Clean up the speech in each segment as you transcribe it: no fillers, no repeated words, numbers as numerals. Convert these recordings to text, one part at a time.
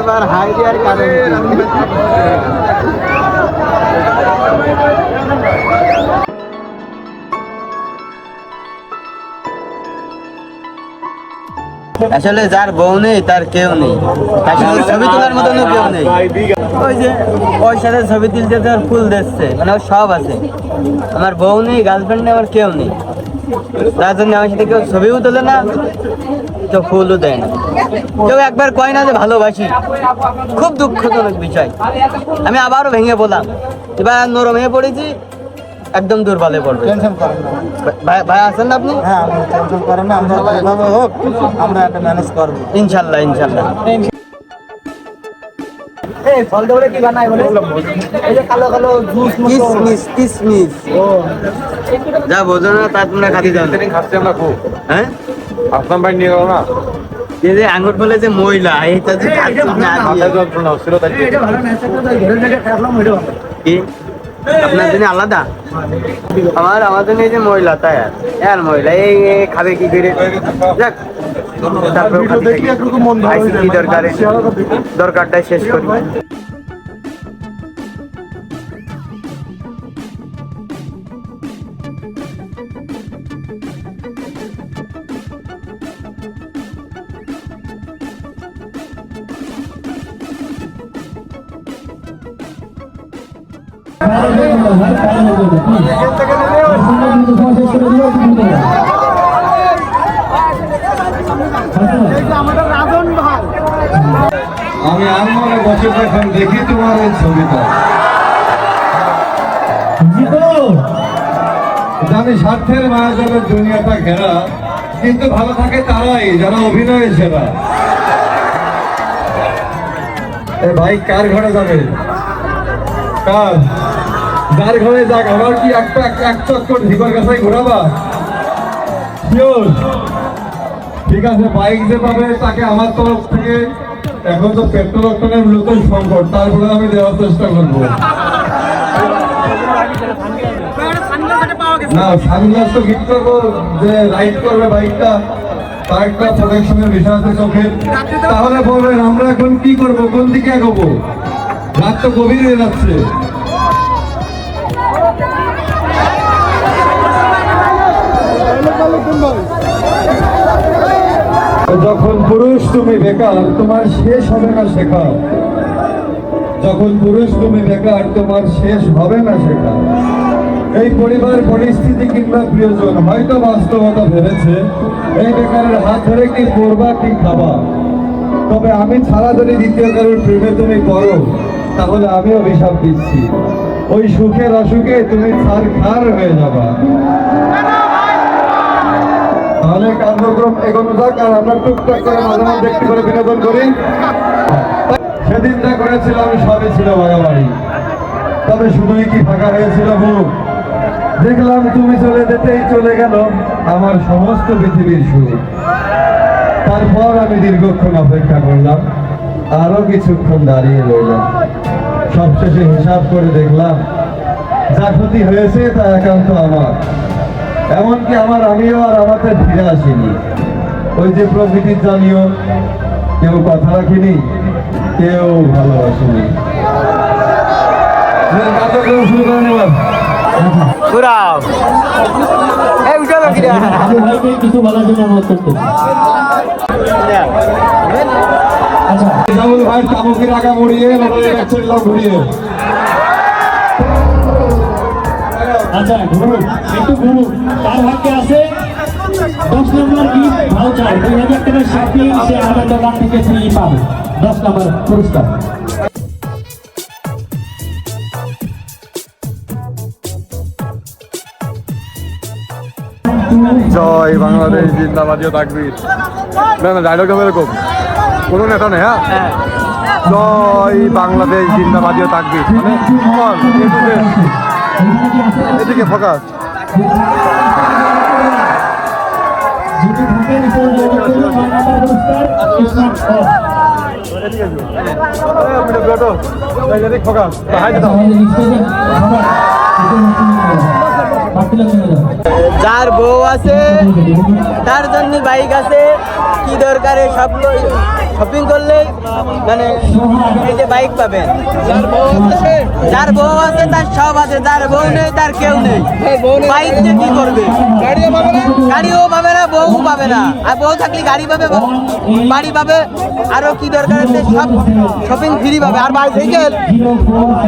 বারবার হাই দেওয়ার কারণ আসলে যার বউ নেই তার কেউ নেই, ছবি তোলার মতন কেউ নেই। ওই যে ওই সাথে ছবি তুলতে তোর ফুল দিচ্ছে, মানে ওর সব আছে। আমার বউ নেই, গার্লফ্রেন্ড নেই, আমার কেউ নেই। তার জন্য আমার সাথে কেউ ছবিও তোলে না, কেউ ফুলও দেয় না, কেউ একবার কয় না যে ভালোবাসি। খুব দুঃখজনক বিষয়। আমি আবারও ভেঙে বললাম, এবার নরম হয়ে পড়েছি, একদম দুর্বলে পড়বে। ভাই আছেন না আপনি? হ্যাঁ, টেনশন করেন না, আমরা যেভাবে হোক আমরা একটা ম্যানেজ করবো ইনশাল্লাহ ইনশাল্লাহ। কি বানায় বলে? এই যে কালো কালো জুস কিসমিস কিসমিস। ও যা বোঝো না তা তোমরা খাতি যাও। খাচ্ছি আমরা খুব। হ্যাঁ, আপনার ভাই নিয়ে গেল না এই যে আঙ্গুর ফলে যে ময়লা, এটা যে কি আপনার জন্য আলাদা, আমার জন্য এই যে ময়লা, তাই আর ময়লা এই খাবে কি করে? যাক, কি দরকারটাই শেষ করি। আমি আর মনে বছর এখন দেখি তোমার এই ছবিটা, জানি স্বার্থের মায়াজালের দুনিয়াটা ঘেরা, কিন্তু ভালো থাকে তারাই যারা অভিনয়ে সেরা। ভাই কার ঘরে যাবে? কার যার ঘরে যাক, আমার কি একটা এক চক্কর ঢিবার কাছে ঘোরাবা? ঠিক আছে, বাইক যে পাবে তাকে আমার তরফ থেকে, এখন তো পেট্রোল অক্টেনের মূলত সংকট, তারপরে আমি দেওয়ার চেষ্টা করবো। না, সানগ্লাস তো গিফট করবো, যে রাইড করবে বাইকটা তার একটা প্রোটেকশনের বিষয় আছে চোখের। তাহলে বলবেন আমরা এখন কি করবো, কোন দিকে এগোবো? রাত তো গভীর হয়ে যাচ্ছে। যখন পুরুষ তুমি বেকার, তোমার শেষ হবে না শেখা। যখন পুরুষ তুমি বেকার, তোমার শেষ হবে না শেখা। এই পরিবার, পরিস্থিতি কিংবা প্রিয়জন হয়তো বাস্তবতা ভেবেছে এই বেকারের হাত ধরে কি করবা কি খাবা। তবে আমি ছাড়া যদি দ্বিতীয় কারোর প্রেমে তুমি করো, তাহলে আমি অভিশাপ দিচ্ছি, ওই সুখের অসুখে তুমি ছারখার হয়ে যাবা। তাহলে কার্যক্রম এগোনো যাক, আর আমরা টুকটাক করে মাঝে মাঝে একটু করে বিনোদন করি। সেদিন যা করেছিলাম সবই ছিল বাড়াবাড়ি, তবে শুধুই কি ফাঁকা হয়েছিল বুক। দেখলাম তুমি চলে যেতেই চলে গেল আমার সমস্ত পৃথিবীর সুখ। তারপর আমি দীর্ঘক্ষণ অপেক্ষা করলাম, আরো কিছুক্ষণ দাঁড়িয়ে রইলাম। সবশেষে হিসাব করে দেখলাম যা ক্ষতি হয়েছে তা একান্ত আমার। এমনকি আমিও আর আমাদের ফিরে আসিনি। ওই যে প্রকৃতির জানিও, কেউ কথা রাখেনি, কেউ ভালোবাসেনি। শুরু করে নেবার কিছু বলার জন্য অনুরোধ করতে। ভাই চামকের আগা মুড়িয়ে ঘুরিয়ে। আচ্ছা ঘুরুন, একটু ঘুরুন। তার ভাগ্যে আছে 10 নম্বর গিফট ভাউচার, 2000 টাকার শপিং, সে আমাদের দোকান থেকে ফ্রি পাবে 10 নম্বর পুরস্কার। জয় বাংলাদেশ জিন্দাবাদীয় তাকবীর। না না, ডায়লগটা এরকম কোনো নেতা নেই। হ্যাঁ, জয় বাংলাদেশ জিন্দাবাদীয় তাকবীর, মানে এদিকে ফোকাস। যার বউ আছে তার জন্য বাইক আছে, কি দরকার সব শপিং করলে মানে এই যে বাইক পাবেন, যার বউ আছে তার সব আছে, যার বউ নেই তার কেউ নেই। বাইক দিয়ে কি করবে? গাড়িও পাবে না, বউ পাবে না। আর বউ থাকলে গাড়ি পাবে, বাড়ি পাবে, আরো কি দরকার আছে সব শপিং ফ্রি পাবে। আর বাইসাইকেল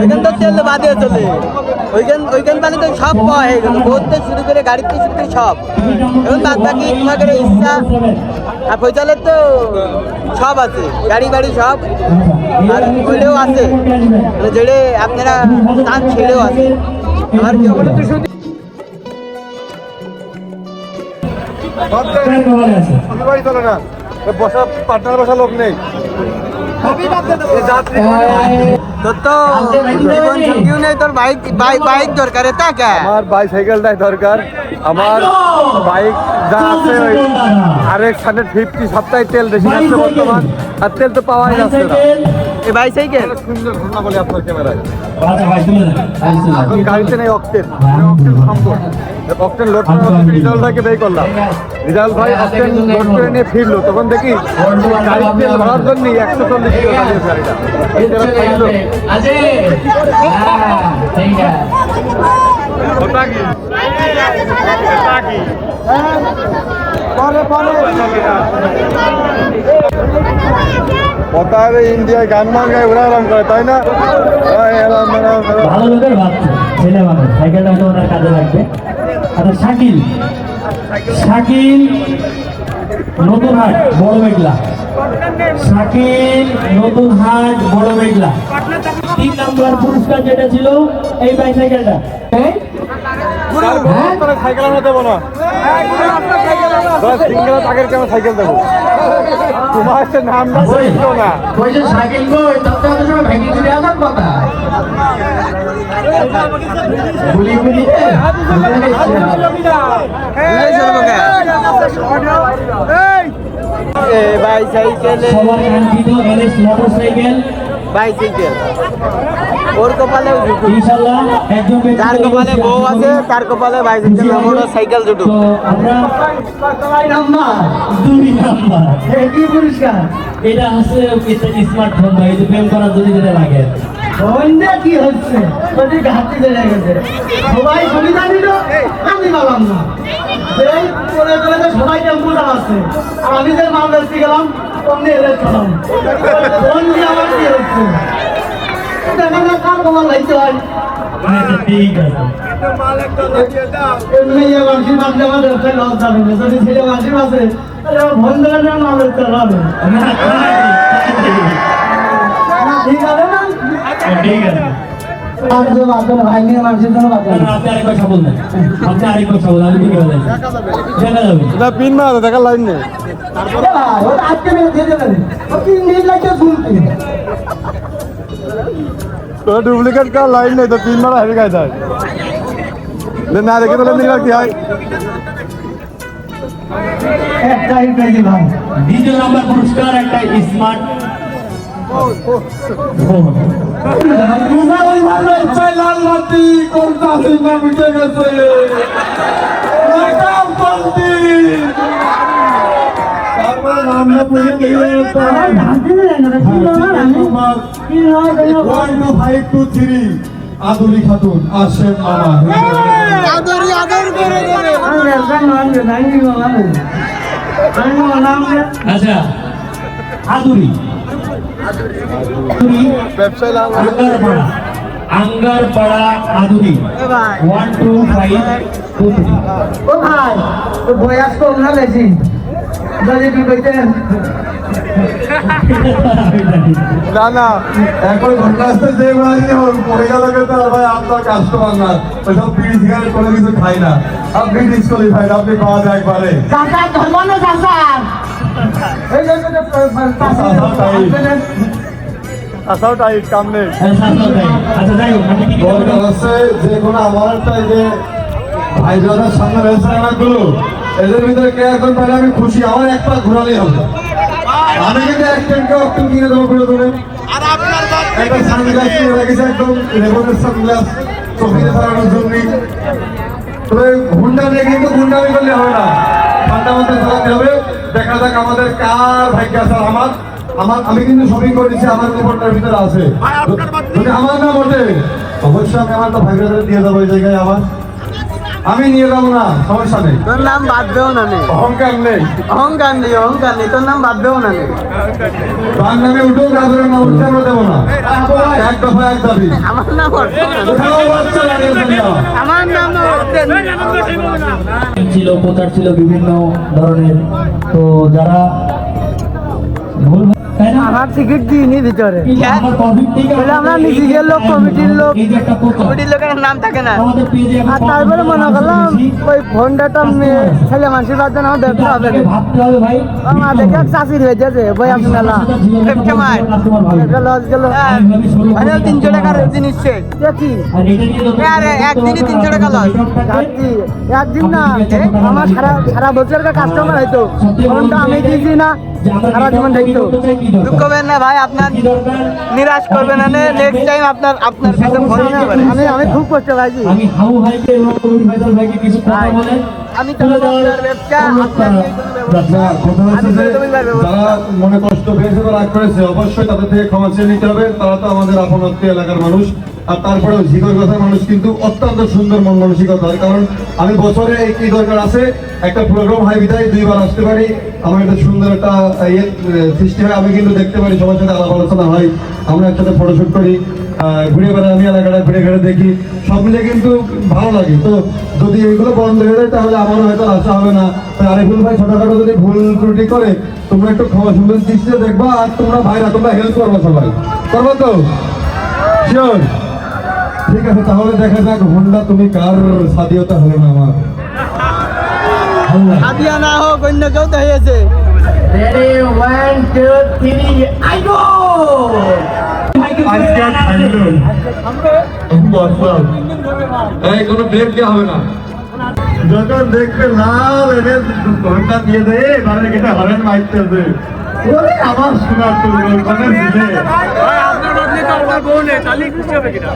ওইখান তো তেল বাদে চলে, ওইখান মানে তো সব পাওয়া হয়ে গেল, বউতে শুরু করে গাড়িতে শুরু করে সব। এবং বাদ বাকি তোমাদের ইচ্ছা। আর ফয়সালের তো সব আছে, গাড়ি বাড়ি সব, আর ওইটাও আছে মানে যেটা আপনারা চান ছেলেও আছে। আর কেউ চলে না, বসা পার্টনার বসা লোক নেই। তোর তো জীবন সঙ্গীও নেই, তোর বাইক দরকার, তা কে? আমার বাইসাইকেলটাই দরকার। আমার বাইক যা আছে ওই RX-150 সপ্তাহে তেল বেশি যাচ্ছে বর্তমান, আর তেল তো পাওয়াই যাচ্ছে না। এই বাইসাইকেল সুন্দর ঘটনা বলি আপনার ক্যামেরায়, আচ্ছা ভাই শুনে যান, এখন গাড়িতে নেই অক্টেন, সম্পদ অক্টেন লোড করা রিজাল্ট ভাইকে বের করলাম। রিজাল্ট ভাই অক্টেন লোড করে নিয়ে ফিরলো, তখন দেখি গাড়ির তেল ভরার জন্য 140 কিলো চালিয়েছে গাড়িটা। এই তেল খাইলো। আছে হ্যাঁ ঠিক আছে ওটা কি পরে ইন্ডিয়ায় গান মান গায়ে উড়ালাম করে, তাই না? ভালো লোকের বাচ্চা ছেলে মানুষ, সাইকেলটা হয়তো ওনার কাজে লাগবে। আচ্ছা শাকিল, শাকিল নতুন হাট বড় মেঘলা, শাকিল নতুন হাট বড় মেঘলা। 3 নম্বর পুরস্কার যেটা ছিল এই বাইসাইকেলটা। সাইকেল আমরা দেবো না, সিঙ্গেল আগের কেন সাইকেল দেবো? তোমার নামটা বলছো না। সাইকেল কই তত সময় ভেঙে দিলে আমার কথা গুলি গুলি বাইসাইকেল সবার কাঙ্ক্ষিত গণেশ মোটরসাইকেল, বাইসাইকেল ওর কপালেও জুটু, ইনশাআল্লাহ একজন যার কপালে বউ আছে তার কপালে বাইসাইকেল মোটরসাইকেল জুটু। তো আমরা নাম্বার 2 নাম্বার কি পুরস্কার এটা হচ্ছে একটা স্মার্টফোন ভাই, এই প্রেম করার জন্য যেটা লাগে। বন্ধা কি হচ্ছে যদি ঘাটতি চলে গেছে, সবাই সুবিধা নিল, আমি পালাম না। এই করে করে তো সবাই টেম্পু চালাচ্ছে, আর আমি যে মাল বেচতে গেলাম অমনি এলে চলাম। বন্ধু আমার কি হচ্ছে দেখা না কার কমাল লাগতে হয়। ঠিক আছে এমনি মানসির মাঝে আমার ব্যবসায় লস যাবে না, যদি ছেলে মানসির আছে তাহলে আমার ভন ধরে মাল বেচতে হবে। ঠিক আছে না? ঠিক আছে ভাই নিয়ে মানুষের জন্য আপনি আরেক কথা বলবেন, আপনি আরেক কথা বলেন, আমি ঠিক বলেন দেখা যাবে পিন মারা দেখার লাইন নেই। তো ডুপ্লিকেট কার লাইন নেই, তো পিন মারা হেভি গায়ে যায় না, দেখে তো লেনদেন কি হয়। দ্বিতীয় নাম্বার পুরস্কার একটা স্মার্ট লাল বাতি কোনটা সিনেমা মিটে গেছে, আদুরি খাতুন আসেন মামা। আচ্ছা আদুরি ব্যবসায় লাভ আঙ্গারপাড়া আদুরি 12523। ও ভাই তো বয়স কম না বেশি যদি কি কইতেন না না এখন ঘটনা আসতে যে পড়ে গেল তো ভাই আপনার কাস্টমার না, ওইসব বিড়ি সিগারেট কোনো কিছু খাই না, আপনি ডিসকোয়ালিফাইড, আপনি পাওয়া যায় একবারে। চাচা ধর্ম না চাচা এই যে আসাও টাইট কাম নেই। আচ্ছা যাই হোক আমি কি দরকার আছে যে কোনো আমার একটা এই যে ভাই যাদের সামনে রেস্টুরেন্ট গুলো, এদের ভিতরে কে এখন পারে আমি খুশি, আমার এক পা ঘুরালেই হবে। আমি কিন্তু এক ট্যাঙ্কে অক্টেন কিনে দেবো করে দেবে, একটা সানগ্লাস কিনে রেখেছে, একদম রেবনের সানগ্লাস চোখে ছাড়ানোর জন্য। তবে ঘুন্ডা নিয়ে কিন্তু ঘুন্ডামি করলে হবে না, ঠান্ডা মাথায় চালাতে হবে। দেখা যাক আমাদের কার ভাগ্য আছে, আমার আমি কিন্তু শপিং করেছি, আমার রিপোর্টার ভিতরে আছে। যদি আমার নাম ওঠে অবশ্যই আমি আমার তো ভাই ব্রাদার দিয়ে দেবো এই জায়গায় আমার। আমি নিয়ে যাবো না, সমস্যা নেই। তোর নাম বাদবেও না নেই, অহংকার নেই, অহংকার নেই, অহংকার নেই, তোর নাম বাদবেও না নেই। তার নামে উঠেও গাজরের নাম উঠতে আমরা দেবো না। এক দফা এক দাবি। আমার নাম কোথাও বাচ্চা দাঁড়িয়েছেন না। আমার নাম ছিল, প্রচার ছিল বিভিন্ন ধরনের। তো যারা ভুল তাই না, আমার টিকিট দিইনি ভিতরে, কিন্তু আমার প্রফিট থেকে বলে আমরা নিজেদের লোক, কমিটির লোক। এই যে একটা প্রচার কমিটির লোকের নাম থাকে না। আমাদের পেজে আর তারপরে মনে করলাম ওই ফোনটা ছেলে মানুষের বাদ দেন আমার ব্যবসা হবে না। ভাবতে হবে ভাই, আমার দেখে এক চাষির হয়ে যাচ্ছে বই আপনি মেলা একটা লস গেল। মানে 300 টাকার জিনিস শেষ। দেখি আরে একদিনই 300 টাকা লস। যাচ্ছি একদিন না, আমার সারা বছরের কাস্টমার হয়তো ফোনটা আমি দিয়েছি না, সারা জীবন দেখতো। দুঃখ করবেন না ভাই, আপনার নিরাশ করবেন না, নেক্সট টাইম আপনার কাছে ফোন দিতে পারে। আমি খুব কষ্ট পাইছি। আমি হাউ ভাইকে এবং কবির ভাইজান ভাইকে কিছু কথা বলে আমি তো আপনার ব্যবসা, আপনার নেই কোনো ব্যবসা। না, কথা হচ্ছে যে যারা মনে কষ্ট পেয়েছে বা রাগ করেছে অবশ্যই তাদের থেকে ক্ষমা চেয়ে নিতে হবে। তারা তো আমাদের আপন আত্মীয় এলাকার মানুষ। আর তারপরেও ঝিকর কথার মানুষ কিন্তু অত্যন্ত সুন্দর মন মানসিকতার। কারণ আমি বছরে এই কি দরকার আছে, একটা প্রোগ্রাম হয় বিদায় 2 বার আসতে পারি, আমার একটা সুন্দর একটা সৃষ্টি হয়। আমি কিন্তু দেখতে পারি, সবার সাথে আলাপ আলোচনা হয়, আমরা একসাথে ফটোশুট করি, ঘুরে বেড়াই, আমি এলাকাটা ঘুরে ঘুরে দেখি, সব মিলে কিন্তু ভালো লাগে। তো যদি এইগুলো বন্ধ হয়ে যায় তাহলে আমারও হয়তো আশা হবে না। তাই আরিফুল ভাই ছোটখাটো যদি ভুল ত্রুটি করে তোমরা একটু ক্ষমা সুন্দর দৃষ্টিতে দেখবা। আর তোমরা ভাইরা তোমরা হেল্প করবো, সবাই করবো তো? শিওর? ঠিক আছে, তাহলে দেখা যাক হোন্ডা তুমি কার স্বাধীনতা হলো না আমার। আদিয়া না হোক, অন্য কেউ তো হয়েছে। রেডি 1 2 3 আই গো আজকে আর খাইলো এই কোনো ব্রেক দেওয়া হবে না। যখন দেখবে লাল এনে ঘন্টা দিয়ে দেয়, এবারে এটা হরেন মাইতেছে। ওরে আমার শোনার তো ওখানে ছিলে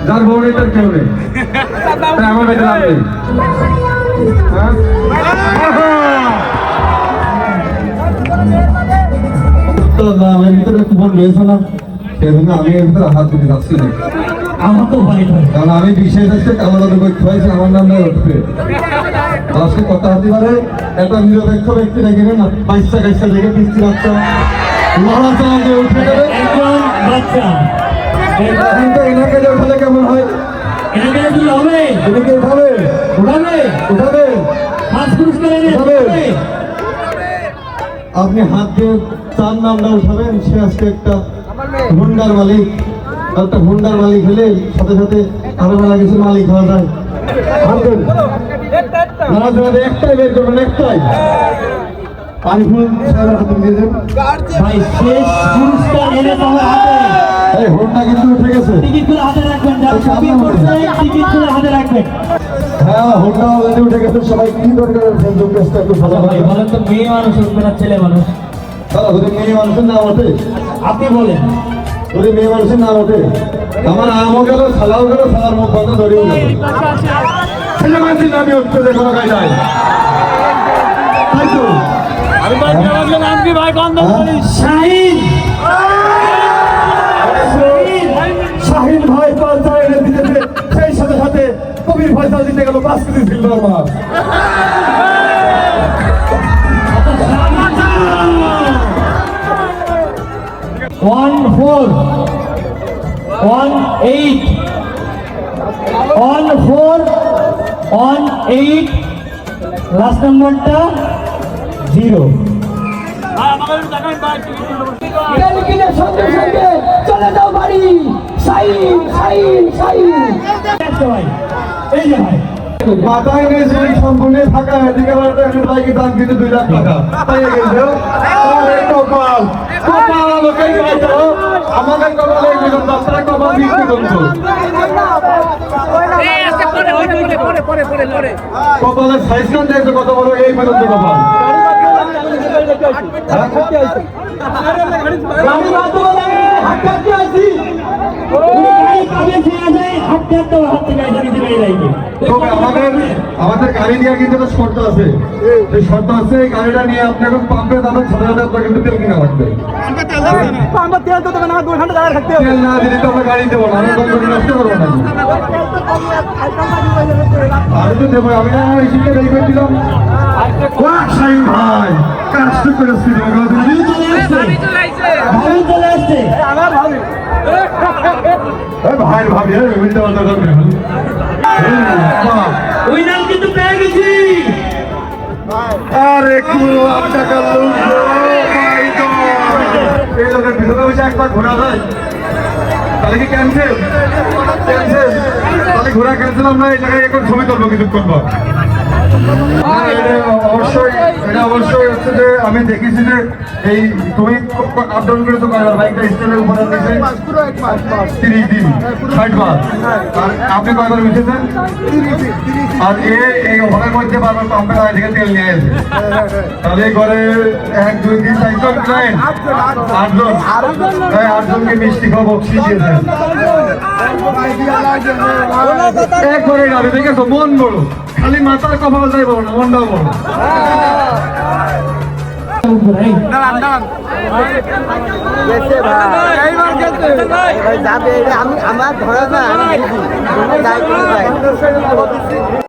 যার বউ নেই তার কেউ নেই, তাই আমার বেঁচে লাভ নেই। তো না, আমার ভিতরে একটু বোন রয়েছে না, সেজন্য আমি এর ভিতরে হাত দিতে যাচ্ছি না। আমার তো ভাই ভাই কারণ আমি বিশেষ একটা কালাদাদের বই খুয়াইছি, আমার নাম নয় উঠবে। আজকে কথা হতে পারে একটা নিরপেক্ষ ব্যক্তি দেখে না, বাইশটা গাইসা দেখে পিস্তি বাচ্চা লড়া চালাতে উঠে যাবে। একজন বাচ্চা কিন্তু এনাকে যে উঠালে কেমন হয়? এটাকে কি হবে, এনাকে উঠাবে, উঠাবে উঠাবে, ফার্স্ট পুরস্কার এনে উঠাবে। উঠাবে। আপনি হাত দিয়ে 4 নামটা উঠাবেন, সে আজকে একটা হুন্ডার মালিক। একটা হুন্ডার মালিক হলে সাথে সাথে আরো বেলা কিছু মালিক হওয়া যায়। হাত দেন। নারাজ একটাই বের করবেন, একটাই। আরিফুল সাহেবের হাতে দিয়ে দেন। ভাই শেষ পুরস্কার এনে তোমার হাতে, এই হুন্ডা কিন্তু উঠে গেছে। টিকিটগুলো হাতে রাখবেন, যারা শপিং করছে টিকিটগুলো হাতে রাখবেন। হ্যাঁ, হুন্ডা অলরেডি উঠে গেছে। সবাই কি দরকার ফেসবুক পেজটা একটু ফলো ভাই করবেন। বলেন তো, মেয়ে মানুষ উঠবে না ছেলে মানুষ? দাদা, যদি মেয়ে মানুষের নাম ওঠে, আপনি বলেন। যদি মেয়ে মানুষের নাম ওঠে, আমার আমও গেল, সালাও গেল, সালার মুখ বন্ধ ধরেও গেল। ছেলে মানুষের নামই উঠতে যে কোনো কায়দায়, তাই তো? শাহিন শাহিন ভাই পাল্টা এনে দিতেছে, সেই সাথে সাথে কবির ফয়সাল দিতে গেল 5 কেজি সিলভার মাছ। 1418 লাস্ট নাম্বারটা 0। সঙ্গে সঙ্গে চলে যাও বাড়ি। Sign sign sign. ভাই এই যে ভাই মাথায় নিয়েছে সম্পূর্ণ থাকা অধিকারটা বাইকে দাম কিন্তু 2 লাখ টাকা পাইয়ে গেছে। আরে কপাল, কপাল লোকেই গাইতো, আমাদের কপালে মিলন যাত্রা কপাল বিক্রি করতো। কপালের সাইজ কোন দেখছো কত বড়, এই পর্যন্ত কপাল। গাড়ি বাদ বলে হাত কাটতে আছি, গাড়ি কাটে খেয়ে যায়, হাত দেন তো হাত থেকে এটা নিতে পারি নাই তবে আমাদের গাড়ি নিয়ে কিন্তু একটা শর্ত আছে। এই শর্ত আছে, এই গাড়িটা নিয়ে আপনি এখন পাম্পে যাবেন, সাথে সাথে আপনার কিন্তু তেল কিনা লাগবে। আমার তেল তো দেবে না, 2 ঘন্টা দাঁড়িয়ে থাকতে হবে। তেল না দিলে তো আমরা গাড়ি দেবো না, আমরা বন্ধ নষ্ট করবো না। আমি তো দেবো, আমি না এই সিটে রেডি করে দিলাম। ওয়াক শাহিন ভাই, কাজটা করেছি ভাবি চলে আসছে আমার ভাবি ভাই ভাবি উল্টা পাল্টা করবে। ওই নাম কিন্তু পেয়ে গেছি আরে কুড়ো টাকা লোক, এই লোকের ভিতরে বসে একবার ঘোরা যায়, তাহলে কি ক্যান্সেল? ক্যান্সেল, তাহলে ঘোরা ক্যান্সেল। আমরা এই জায়গায় এখন ছবি তুলবো কিছুক্ষণ পর। এটা অবশ্যই হচ্ছে যে আমি দেখেছি যে এই তুমি আপডাউন করেছো কয়বার বাইকটা স্টেলের উপরে নিচে 30 দিন 60 বার, আর আপনি কয়বার উঠেছেন? আর এই ঘরের মধ্যে বারবার পাম্পের আগে থেকে তেল নিয়ে এসে, তাহলে এই ঘরে 1 2 3 4 জন ক্লায়েন্ট, 8জনকে মিষ্টি খাওয়া বক্সি দিয়েছেন একবারে গাড়ি দেখেছো, মন বড়, খালি মাথার কপাল যাই বড় না, মনটাও বড়। গেছে ভাই যাবে, আমি আমার ধরা না, আমি যাই করে যাই।